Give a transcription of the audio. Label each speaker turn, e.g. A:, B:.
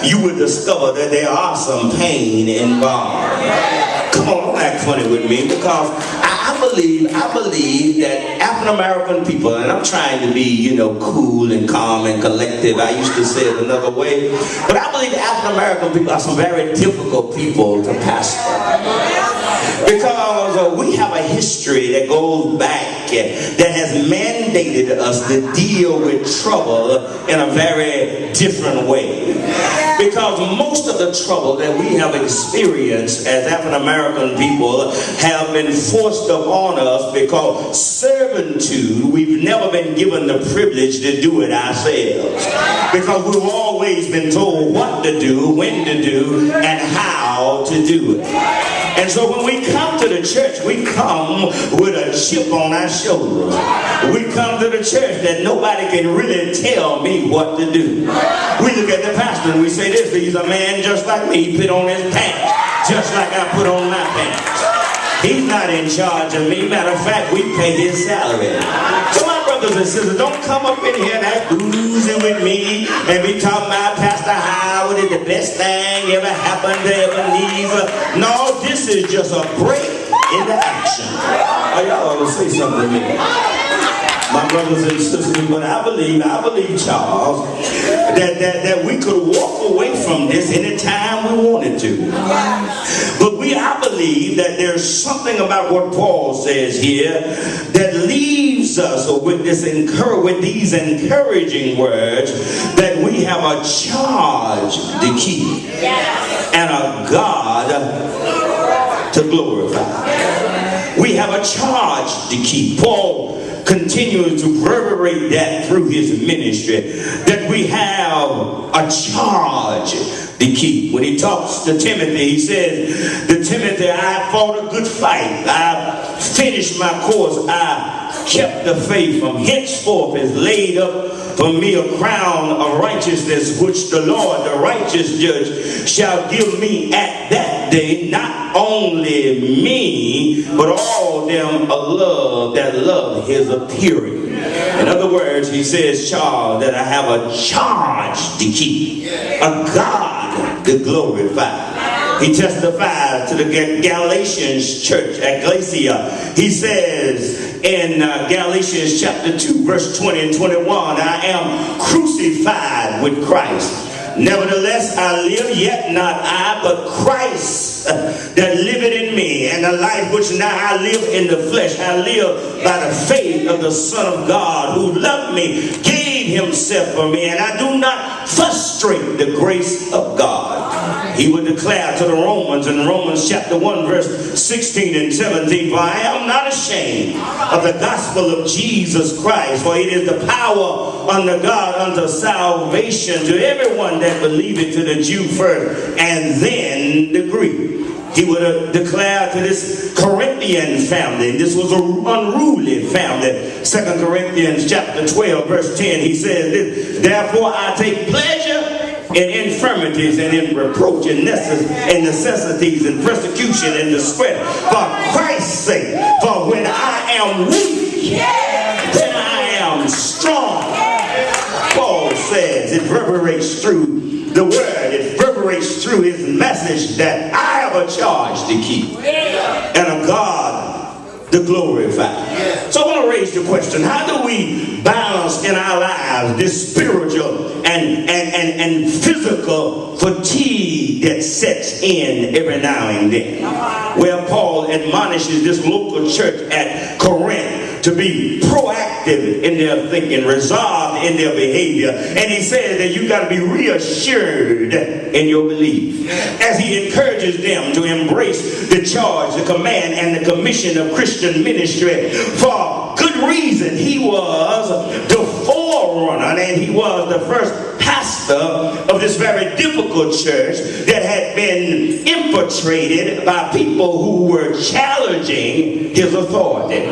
A: you would discover that there are some pain involved. Come on, don't act funny with me, because I believe that African American people, and I'm trying to be, cool and calm and collective. I used to say it another way, but I believe African American people are some very difficult people to pastor. Because we have a history that goes back that has mandated us to deal with trouble in a very different way. Because most of the trouble that we have experienced as African American people have been forced upon us because servitude, we've never been given the privilege to do it ourselves. Because we've always been told what to do, when to do, and how to do it. And so when we come to the church, we come with a chip on our shoulders. We come to the church that nobody can really tell me what to do. We look at the pastor and we say this: he's a man just like me. He put on his pants just like I put on my pants. He's not in charge of me. Matter of fact, we pay his salary. So my brothers and sisters, don't come up in here and act oozy with me and be talking about Pastor Howard is the best thing ever happened to Ebenezer. No, this is just a break in the action. Oh, y'all ought to say something to me. My brothers and sisters, but I believe, Charles, that we could walk away from this anytime we wanted to. But I believe that there's something about what Paul says here that leaves us with these encouraging words, that we have a charge to keep and a God to glorify. We have a charge to keep. Paul continues to reverberate that through his ministry, that we have a charge to keep. When he talks to Timothy, he says to Timothy, I fought a good fight. I finished my course. I kept the faith. From henceforth is laid up for me a crown of righteousness, which the Lord, the righteous judge, shall give me at that day, not only me, but all them of love that love his appearing. In other words, he says, Charles, that I have a charge to keep, a God to glorify. He testifies to the Galatians church at Galatia. He says in Galatians chapter 2, verse 20 and 21, I am crucified with Christ. Nevertheless, I live, yet not I, but Christ that liveth in me. And the life which now I live in the flesh, I live by the faith of the Son of God, who loved me, gave himself for me, and I do not frustrate the grace of God. He would declare to the Romans in Romans chapter 1, verse 16 and 17, for I am not ashamed of the gospel of Jesus Christ, for it is the power unto God unto salvation to everyone that believeth, to the Jew first, and then the Greek. He would declare to this Corinthian family, this was an unruly family, 2 Corinthians chapter 12, verse 10, he says this, therefore I take pleasure in infirmities and in reproach and necessities and persecution and distress for Christ's sake. For when I am weak, then I am strong. Paul says it reverberates through the word, it reverberates through his message that I have a charge to keep and a God to glorify. So I want to raise the question, how do we balance in our lives this spiritual and physical fatigue that sets in every now and then? Well, Paul admonishes this local church at Corinth to be proactive in their thinking, resolved in their behavior. And he says that you got to be reassured in your belief. As he encourages them to embrace the charge, the command, and the commission of Christian ministry for good reason. He was the forerunner and he was the first pastor of this very difficult church that had been infiltrated by people who were challenging his authority.